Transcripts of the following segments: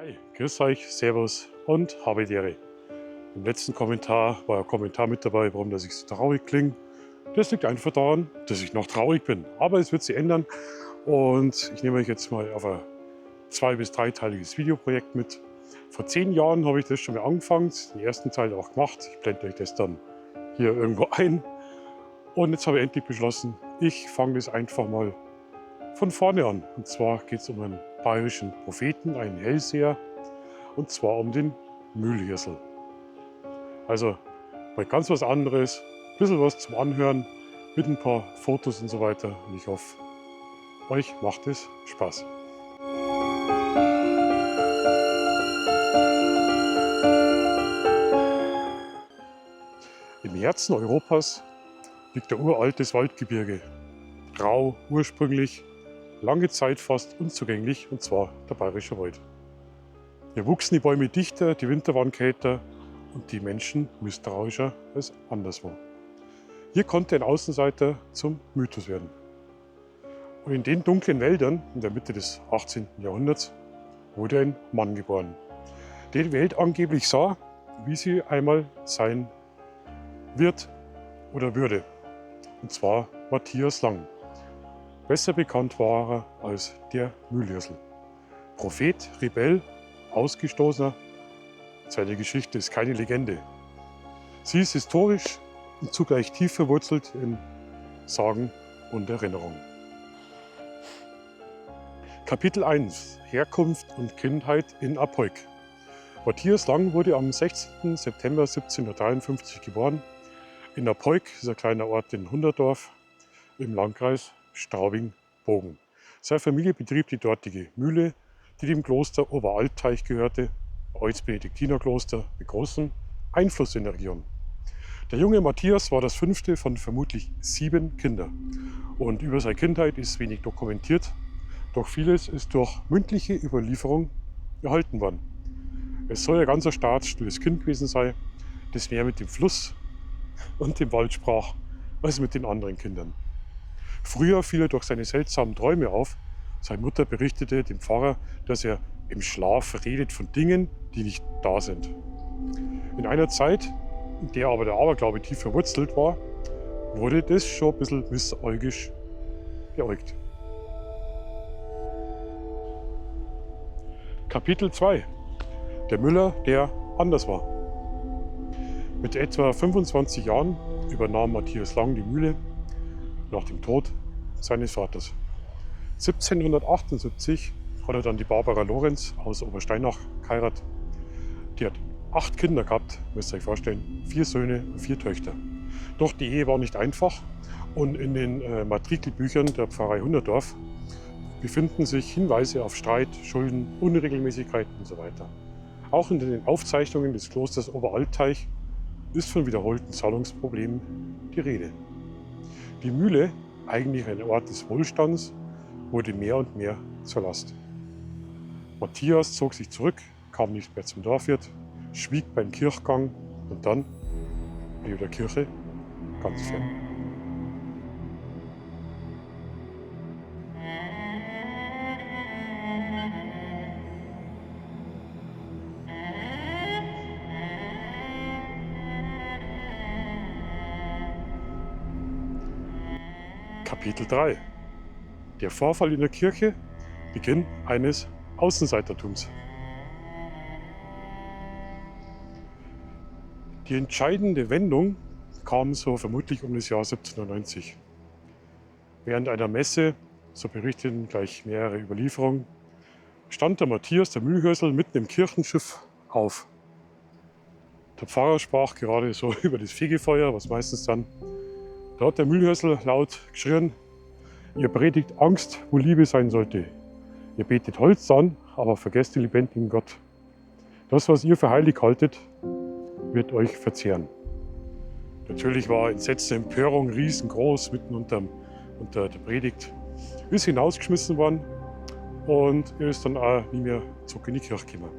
Hi, grüß euch, servus und habe die Ehre. Im letzten Kommentar war ein Kommentar mit dabei, warum dass ich so traurig klinge. Das liegt einfach daran, dass ich noch traurig bin. Aber es wird sich ändern und ich nehme euch jetzt mal auf ein 2- bis 3-teiliges Videoprojekt mit. Vor 10 Jahren habe ich das schon mal angefangen, den ersten Teil auch gemacht. Ich blende euch das dann hier irgendwo ein. Und jetzt habe ich endlich beschlossen, ich fange das einfach mal von vorne an. Und zwar geht es um einen bayerischen Propheten, einen Hellseher, und zwar um den Mühlhirsel. Also mal ganz was anderes, ein bisschen was zum Anhören mit ein paar Fotos und so weiter. Und ich hoffe, euch macht es Spaß. Im Herzen Europas liegt ein uraltes Waldgebirge. Rau, ursprünglich, lange Zeit fast unzugänglich, und zwar der Bayerische Wald. Hier wuchsen die Bäume dichter, die Winter waren kälter und die Menschen misstrauischer als anderswo. Hier konnte ein Außenseiter zum Mythos werden. Und in den dunklen Wäldern in der Mitte des 18. Jahrhunderts wurde ein Mann geboren, der die Welt angeblich sah, wie sie einmal sein wird oder würde. Und zwar Matthias Lang. Besser bekannt war er als der Mühlhirsel. Prophet, Rebell, Ausgestoßener. Seine Geschichte ist keine Legende. Sie ist historisch und zugleich tief verwurzelt in Sagen und Erinnerungen. Kapitel 1: Herkunft und Kindheit in Apoik. Matthias Lang wurde am 16. September 1753 geboren. In Apoik ist ein kleiner Ort in Hunderdorf im Landkreis Straubing-Bogen. Seine Familie betrieb die dortige Mühle, die dem Kloster Oberalteich gehörte, als Benediktinerkloster mit großem Einfluss in der Region. Der junge Matthias war das 5. von vermutlich 7 Kindern. Und über seine Kindheit ist wenig dokumentiert, doch vieles ist durch mündliche Überlieferung erhalten worden. Es soll ein ganz staatsstilles Kind gewesen sein, das mehr mit dem Fluss und dem Wald sprach, als mit den anderen Kindern. Früher fiel er durch seine seltsamen Träume auf. Seine Mutter berichtete dem Pfarrer, dass er im Schlaf redet von Dingen, die nicht da sind. In einer Zeit, in der aber der Aberglaube tief verwurzelt war, wurde das schon ein bisschen missäugisch beäugt. Kapitel 2: Der Müller, der anders war. Mit etwa 25 Jahren übernahm Matthias Lang die Mühle nach dem Tod seines Vaters. 1778 hat er dann die Barbara Lorenz aus Obersteinach geheiratet. Die hat 8 Kinder gehabt, müsst ihr euch vorstellen, 4 Söhne und 4 Töchter. Doch die Ehe war nicht einfach und in den Matrikelbüchern der Pfarrei Hunderdorf befinden sich Hinweise auf Streit, Schulden, Unregelmäßigkeiten und so weiter. Auch in den Aufzeichnungen des Klosters Oberalteich ist von wiederholten Zahlungsproblemen die Rede. Die Mühle, eigentlich ein Ort des Wohlstands, wurde mehr und mehr zur Last. Matthias zog sich zurück, kam nicht mehr zum Dorfwirt, schwieg beim Kirchgang und dann blieb der Kirche ganz fern. Kapitel 3: Der Vorfall in der Kirche, Beginn eines Außenseitertums. Die entscheidende Wendung kam so vermutlich um das Jahr 1790. Während einer Messe, so berichteten gleich mehrere Überlieferungen, stand der Matthias, der Mühlhirsel, mitten im Kirchenschiff auf. Der Pfarrer sprach gerade so über das Fegefeuer, was meistens dann. Da hat der Mühlhirsel laut geschrien: Ihr predigt Angst, wo Liebe sein sollte. Ihr betet Holz an, aber vergesst den lebendigen Gott. Das, was ihr für heilig haltet, wird euch verzehren. Natürlich war entsetzte Empörung riesengroß mitten unter der Predigt. Er ist hinausgeschmissen worden und er ist dann auch nie mehr zurück in die Kirche gekommen.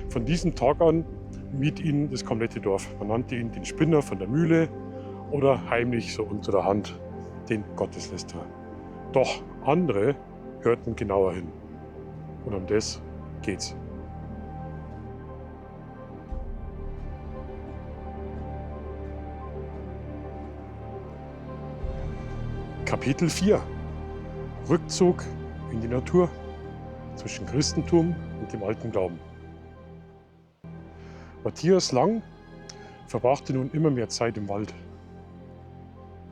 Von diesem Tag an mied ihn das komplette Dorf. Man nannte ihn den Spinner von der Mühle oder heimlich so unter der Hand den Gotteslästerer. Doch andere hörten genauer hin. Und um das geht's. Kapitel 4. Rückzug in die Natur zwischen Christentum und dem alten Glauben. Matthias Lang verbrachte nun immer mehr Zeit im Wald.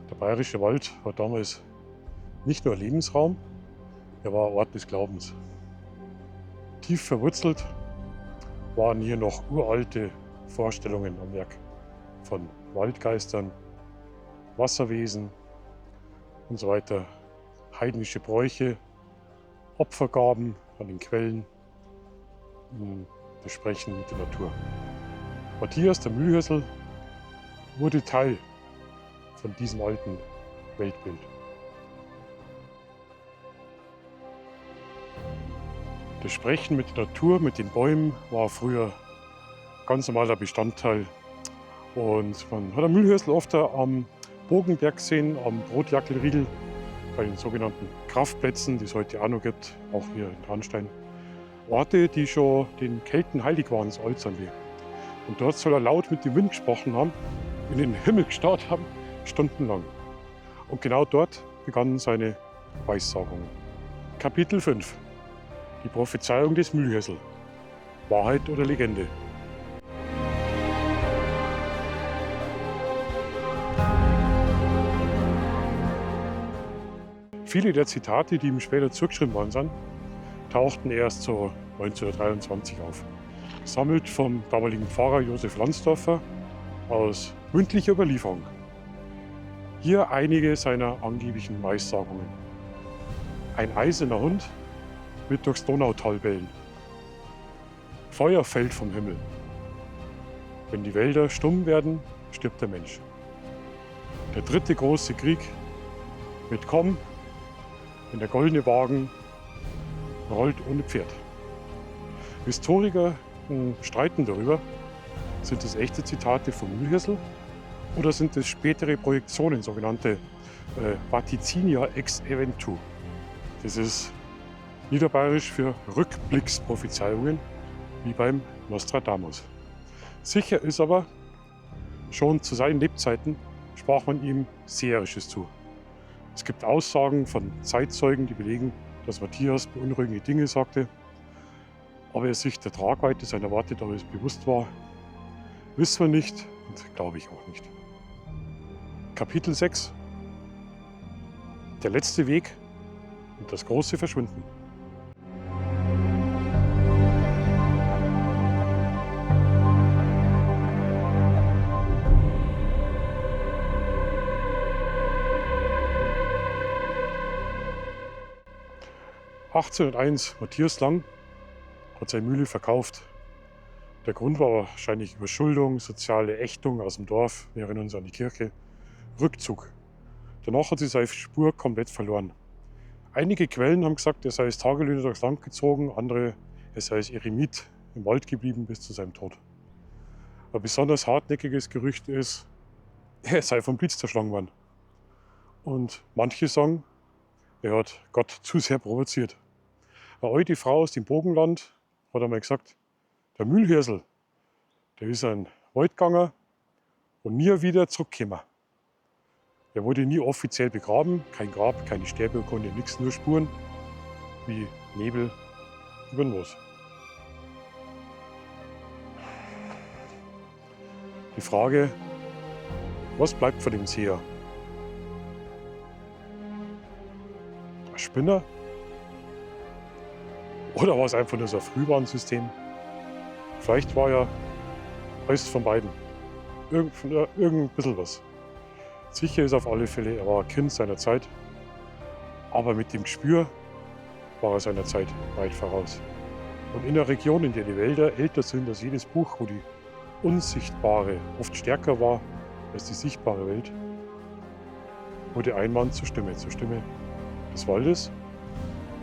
Der bayerische Wald war damals nicht nur Lebensraum, er war Ort des Glaubens. Tief verwurzelt waren hier noch uralte Vorstellungen am Werk von Waldgeistern, Wasserwesen und so weiter, heidnische Bräuche, Opfergaben an den Quellen, das Sprechen mit der Natur. Matthias, der Mühlhirschl, wurde Teil von diesem alten Weltbild. Das Sprechen mit der Natur, mit den Bäumen, war früher ganz normaler Bestandteil. Und man hat am Mühlhirschl oft am Bogenberg gesehen, am Brotjackelriedel, bei den sogenannten Kraftplätzen, die es heute auch noch gibt, auch hier in Traunstein. Orte, die schon den Kelten heilig waren, das Altsandel. Und dort soll er laut mit dem Wind gesprochen haben, in den Himmel gestarrt haben, stundenlang. Und genau dort begannen seine Weissagungen. Kapitel 5. Die Prophezeiung des Mühlhirschl. Wahrheit oder Legende? Viele der Zitate, die ihm später zugeschrieben worden sind, tauchten erst so 1923 auf. Gesammelt vom damaligen Pfarrer Josef Lansdorfer aus mündlicher Überlieferung. Hier einige seiner angeblichen Weissagungen. Ein eiserner Hund wird durchs Donautal bellen. Feuer fällt vom Himmel. Wenn die Wälder stumm werden, stirbt der Mensch. Der dritte große Krieg wird kommen, wenn der goldene Wagen rollt ohne Pferd. Historiker streiten darüber, sind es echte Zitate vom Mühlhirschl oder sind es spätere Projektionen, sogenannte Vaticinia ex eventu. Das ist niederbayerisch für Rückblicksprophezeiungen, wie beim Nostradamus. Sicher ist aber, schon zu seinen Lebzeiten sprach man ihm Seherisches zu. Es gibt Aussagen von Zeitzeugen, die belegen, dass Matthias beunruhigende Dinge sagte. Ob er sich der Tragweite seiner Worte damals bewusst war, wissen wir nicht und glaube ich auch nicht. Kapitel 6. Der letzte Weg und das große Verschwinden. (1801) Matthias Lang hat seine Mühle verkauft. Der Grund war wahrscheinlich Überschuldung, soziale Ächtung aus dem Dorf. Wir erinnern uns an die Kirche. Rückzug. Danach hat sie seine Spur komplett verloren. Einige Quellen haben gesagt, er sei als Tagelöhner durchs Land gezogen, andere, er sei als Eremit im Wald geblieben bis zu seinem Tod. Ein besonders hartnäckiges Gerücht ist, er sei vom Blitz zerschlagen worden. Und manche sagen, er hat Gott zu sehr provoziert. Eine alte Frau aus dem Bogenland hat einmal gesagt, der Mühlhirschl, der ist ein Waldganger und nie wieder zurückgekommen. Er wurde nie offiziell begraben, kein Grab, keine Sterbeurkunde, nichts, nur Spuren wie Nebel über den Moos. Die Frage, was bleibt von dem Seher? Ein Spinner? Oder war es einfach nur so ein Frühwarnsystem? Vielleicht war ja alles von beiden. Irgend bisschen was. Sicher ist auf alle Fälle, er war ein Kind seiner Zeit. Aber mit dem Gespür war er seiner Zeit weit voraus. Und in einer Region, in der die Wälder älter sind als jedes Buch, wo die Unsichtbare oft stärker war als die sichtbare Welt, wurde ein Mann zur Stimme des Waldes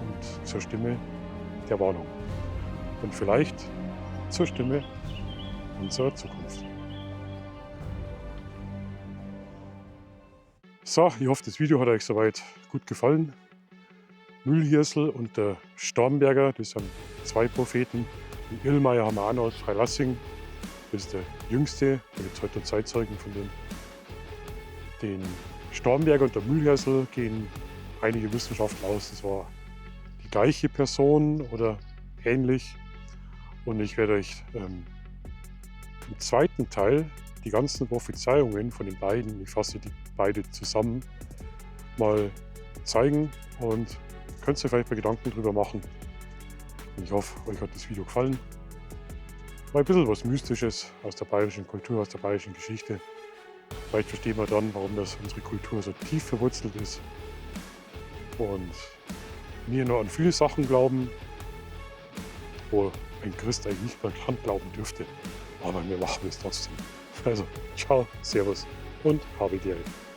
und zur Stimme der Warnung. Und vielleicht zur Stimme unserer Zukunft. So, ich hoffe, das Video hat euch soweit gut gefallen. Mühlhirschl und der Stormberger, das sind zwei Propheten. Den Irlmeier haben wir auch noch aus Freilassing. Das ist der jüngste, da gibt es heute Zeitzeugen von dem. Den Starnberger und der Mühlhäusl gehen einige Wissenschaftler aus, es war die gleiche Person oder ähnlich. Und ich werde euch im zweiten Teil die ganzen Prophezeiungen von den beiden, ich fasse die beide zusammen, mal zeigen und könnt ihr vielleicht mal Gedanken drüber machen. Und ich hoffe, euch hat das Video gefallen. Mal ein bisschen was Mystisches aus der bayerischen Kultur, aus der bayerischen Geschichte. Vielleicht verstehen wir dann, warum das unsere Kultur so tief verwurzelt ist. Und wir nur an viele Sachen glauben, wo ein Christ eigentlich nicht mal dran glauben dürfte. Aber wir machen es trotzdem. Also, ciao, servus und habe die Ehre.